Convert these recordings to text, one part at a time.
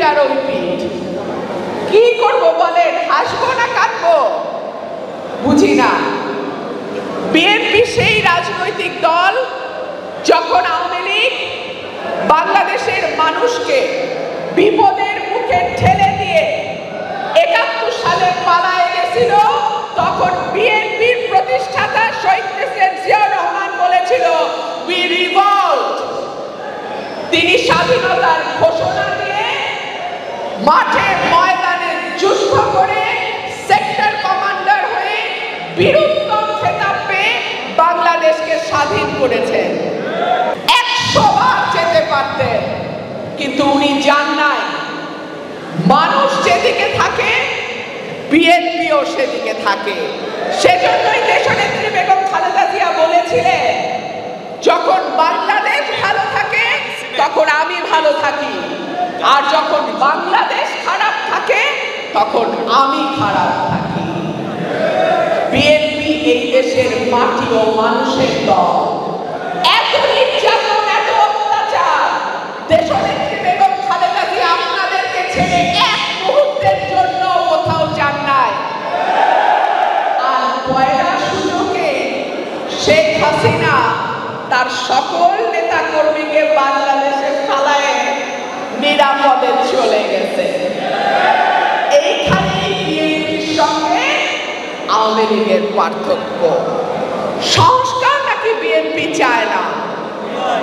আর ওই পিঠ। কি করবো বলেন, হাসবো না কাঁদবো বুঝি না। বিএনপি সেই রাজনৈতিক দল যখন আওয়ামী লীগ বাংলাদেশের মানুষকে বিপদের মুখে ঠেলে দিয়ে ৭১ সালে পালায়ে গেছিল, তখন বিএনপির প্রতিষ্ঠাতা শহীদ প্রেসিডেন্ট জিয়াউর রহমান বলেছিল উই রিভল্ট। তিনি স্বাধীনতার ঘোষণা দিয়ে মাঠে ময়দানে যুদ্ধ করে সেক্টর কমান্ডার হয়ে বীরত্তম খেতাব পেয়ে বাংলাদেশকে স্বাধীন করেছেন। ১০০ বার যেতে পারতেন, কিন্তু উনি যান নাই। মানুষ যেদিকে থাকে বিএনপিও সেদিকে থাকে। সেজন্যই দেশনেত্রী বেগম খালেদা জিয়া বলেছিলেন, যখন বাংলাদেশ ভালো থাকে তখন আমি ভালো থাকি, আর যখন বাংলাদেশ খারাপ থাকে তখন আমি খারাপ থাকি। বিএনপি এই দেশের মাটি ও মানুষের দল। এত নির্যাতন, এত অত্যাচার, দেশনেত্রী বেগম খালেদা জিয়া আপনাদেরকে ছেড়ে এক মুহূর্তের জন্য কোথাও যান নাই। আর পয়লা সুযোগে শেখ হাসিনা তার সকল নেতা কর্মীকে বাংলাদেশে ফালায়ে নিরাপদে চলে গেছে। এইখানেই বিএনপির সঙ্গে আওয়ামী লীগের পার্থক্য। সংস্কার নাকি বিএনপি চায় না।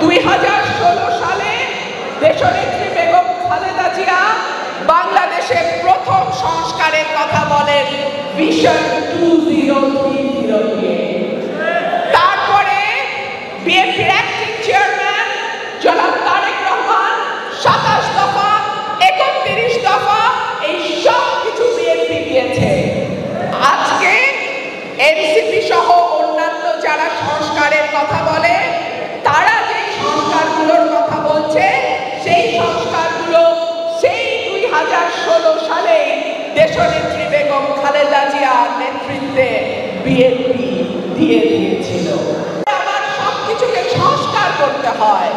২০১৬ সালে দেশনেত্রী বেগম খালেদা জিয়া বাংলাদেশে প্রথম সংস্কারের কথা বলেন ভিশন 2030 এ। তারপরে বিএনপির অ্যাক্টিং চেয়ারম্যান জনাব তারেক রহমান ২৭ দফা, ৩১ দফা, এই সব কিছু বিএনপি দিয়েছে। আজকে এনসিপি সহ অন্যান্য যারা সংস্কারের কথা বলে, তারা যে সংস্কারগুলোর কথা বলছে, সেই সংস্কারগুলো সেই ২০১৬ সালে দেশনেত্রী বেগম খালেদা জিয়ার নেতৃত্বে বিএনপি দিয়ে দিয়েছিল। আবার সবকিছুকে সংস্কার করতে হয়।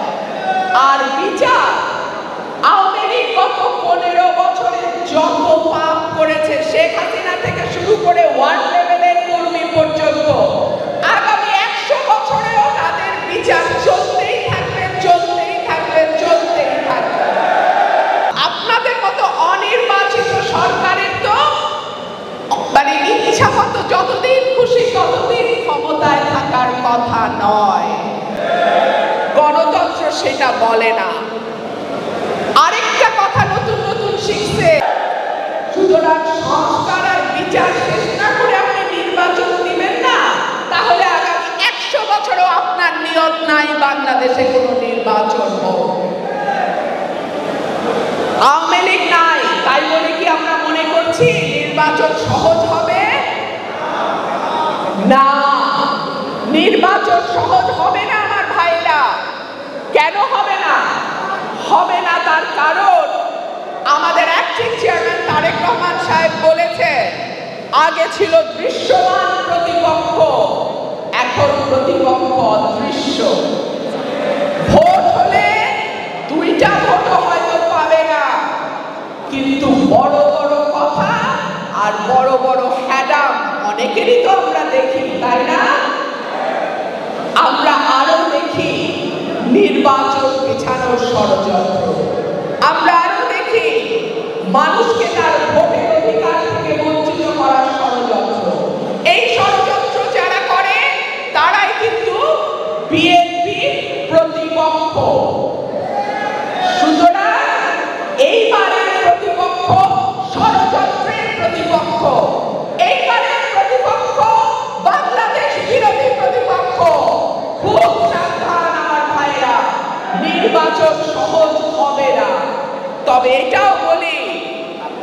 আর বিচার, আওয়ামী লীগ গত ১৫ বছরে যত পাপ করেছে, শেখ হাসিনা থেকে শুরু করে ওয়ার্ড লেভেলের কর্মী পর্যন্ত, আগামী ১০০ বছরেও তাদের বিচার চলতেই থাকবে, চলতেই থাকবে, চলতেই থাকবে। আপনাদের মতো অনির্বাচিত সরকারের তো মানে ইচ্ছা মতো যতদিন খুশি ততদিন ক্ষমতায় থাকার কথা নয়। গণতন্ত্র সেটা বলে না। আরেকটা কথা নতুন নতুন শিখছে, সুতরাং সংস্কার আর বিচার শেষ না করে আপনি নির্বাচন দিবেন না, তাহলে আগামী ১০০ বছরও আপনার নিয়ত নাই বাংলাদেশে কোনো নির্বাচন হোক। আওয়ামী লীগ নাই তাই বলে কি আমরা মনে করছি নির্বাচন সহজ হবে? না, নির্বাচন সহজ হবে না আমার ভাইরা। কেন হবে না? হবে না তার কারণ আমাদের অ্যাক্টিং চেয়ারম্যান তারেক রহমান সাহেব বলেছে, আগে ছিল দৃশ্যমান প্রতিপক্ষ, এখন প্রতিপক্ষ অদৃশ্য। ভোট হলে ২টা ভোটও হয়তো পাবে না, কিন্তু বড় বড় কথা আর বড় বড় হ্যাডাম অনেকেরই তো আমরা দেখি, তাই না? আমরা আরো দেখি নির্বাচন পেছানোর ষড়যন্ত্র, আমরা আরো দেখি মানুষকে তার ভোটের অধিকার থেকে বঞ্চিত করার ষড়যন্ত্র। এই ষড়যন্ত্র যারা করে তারাই কিন্তু বিএনপির প্রতিপক্ষ। সুতরাং এইবারের প্রতিপক্ষ ষড়যন্ত্রের প্রতিপক্ষ, এইবারের প্রতিপক্ষ বাংলাদেশ বিরোধী প্রতিপক্ষ। খুব সাবধান আমার ভাইরা, নির্বাচন সহজ হবে না। তবে এটাও বলি,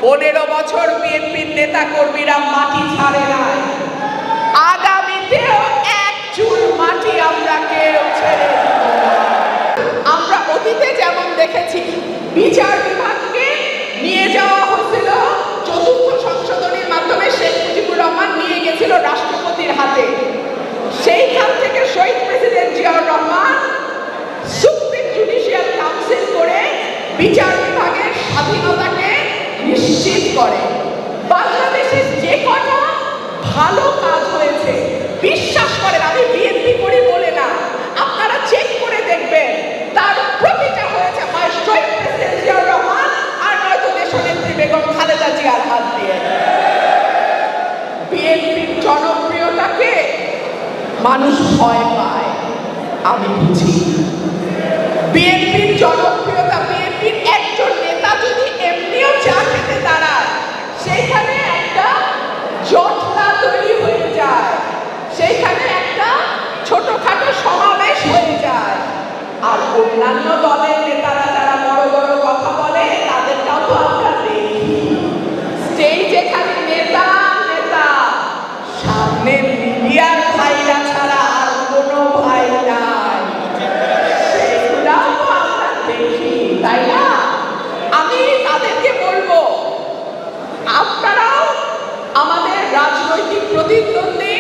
১৫ বছর বিএনপির নেতা কর্মীরা মাটি ছাড়ে নাই, আগামীতেও এক চুল মাটি আমরা কেউ ছেড়ে দিব না। আমরা অতীতে যেমন দেখেছি বিচার বিভাগকে নিয়ে যাওয়া হয়েছিল ৪র্থ সংশোধনীর মাধ্যমে, শেখ মুজিবুর রহমান নিয়ে গেছিল রাষ্ট্রপতির হাতে। সেইখান থেকে শহীদ president Ziaur Rahman supreme judicial council করে বিচার বিভাগের স্বাধীনতাকে নিশ্চিত করে। বাংলাদেশের যে কটা ভালো কাজ হয়েছে, বিশ্বাস করেন আমি বিএনপি করি বলে না, আপনারা চেক করে দেখবেন তার প্রতিটা হয়েছে হয় শহীদ প্রেসিডেন্ট জিয়াউর রহমান আর নয়তো দেশনেত্রী বেগম খালেদা জিয়ার হাত দিয়ে। বিএনপির জনপ্রিয়তাকে মানুষ ভয় পায়, আমি বুঝি। বিএনপির জনপ্রিয়তা, বিএনপির একজন নেতা যদি এমনিও চা খেতে দাঁড়ায়, সেইখানে একটা জটলা তৈরি হয়ে যায়, সেইখানে একটা ছোটখাটো সমাবেশ হয়ে যায়। আর অন্যান্য দলের নেতারা যারা বড় বড় কথা বলে তাদেরটাও তো আমরা দেখি, স্টেজে খালি নেতা নেতা, সামনে মিডিয়ার ভাইরা ছাড়া আর কোনো ভাই নাই, সেগুলাও আমরা দেখি, তাই না? আমি তাদেরকে বলবো, আপনারাও আমাদের রাজনৈতিক প্রতিদ্বন্দ্বী,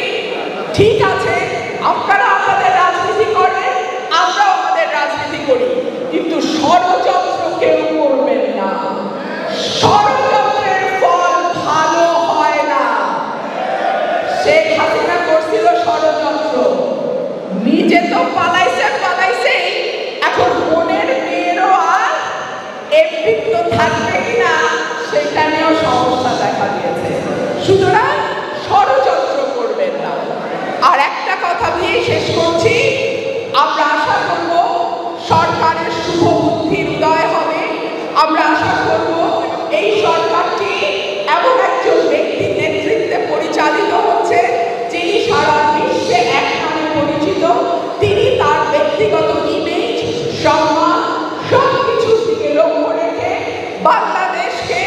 ঠিক আছে, আপনারা আমাদের রাজনীতি করেন, আমরাও আমাদের রাজনীতি করি, কিন্তু ষড়যন্ত্র কেউ করবেন না। ষড়যন্ত্রের ফল ভালো হয় না। শেখ হাসিনা করছিল ষড়যন্ত্র, নিজে তো পালাইছেই, এখন বোনের মেয়েরও আর এমপি তো থাকবে কিনা সেটা নিয়েও সমস্যা দেখা দিয়েছে। সুতরাং ষড়যন্ত্র করবেন না। আর একটা কথা দিয়ে শেষ করছি, আমরা আশা করব সরকারের শুভ বুদ্ধির উদয় হবে। আমরা আশা করব এই সরকারটি এমন একজন ব্যক্তির নেতৃত্বে পরিচালিত হচ্ছে যিনি সারা বিশ্বে এক নামে পরিচিত। তিনি তার ব্যক্তিগত ইমেজ, সম্মান সবকিছুর দিকে লক্ষ্য রেখে বাংলাদেশকে,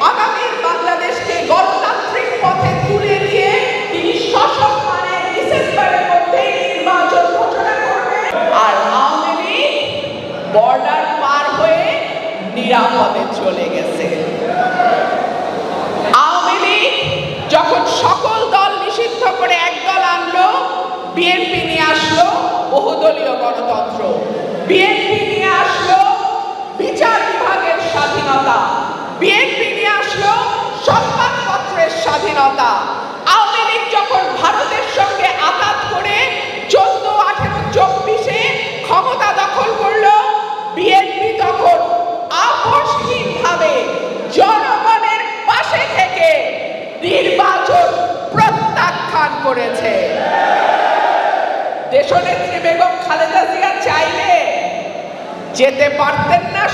আগামীর বাংলাদেশকে গণতান্ত্রিক পথে তুলে দিয়ে তিনি সসম্মানে ডিসেম্বরের মধ্যেই নির্বাচন ঘোষণা করবেন। আর আওয়ামী লীগ বর্ডার পার হয়ে নিরাপদে চলে গেছে। আওয়ামী লীগ যখন সকল দল নিষিদ্ধ করে একদল আনলো, বিএনপি নিয়ে আসলো বহুদলীয় গণতন্ত্র, বিএনপি নিয়ে আসলো বিচার বিভাগের স্বাধীনতা, বিএনপি নিয়ে আসলো সংবাদপত্রের স্বাধীনতা। আওয়ামী লীগ যখন ভারতের সঙ্গে আঘাত করে 14, 18, 24-এ ক্ষমতা দখল করলো, বিএনপি তখন আপোষহীনভাবে জনগণের পাশে থেকে নির্বাচন প্রত্যাখ্যান করেছে। দেশনেত্রী বেগম খালেদা জিয়া চাইলে যেতে পারতেন না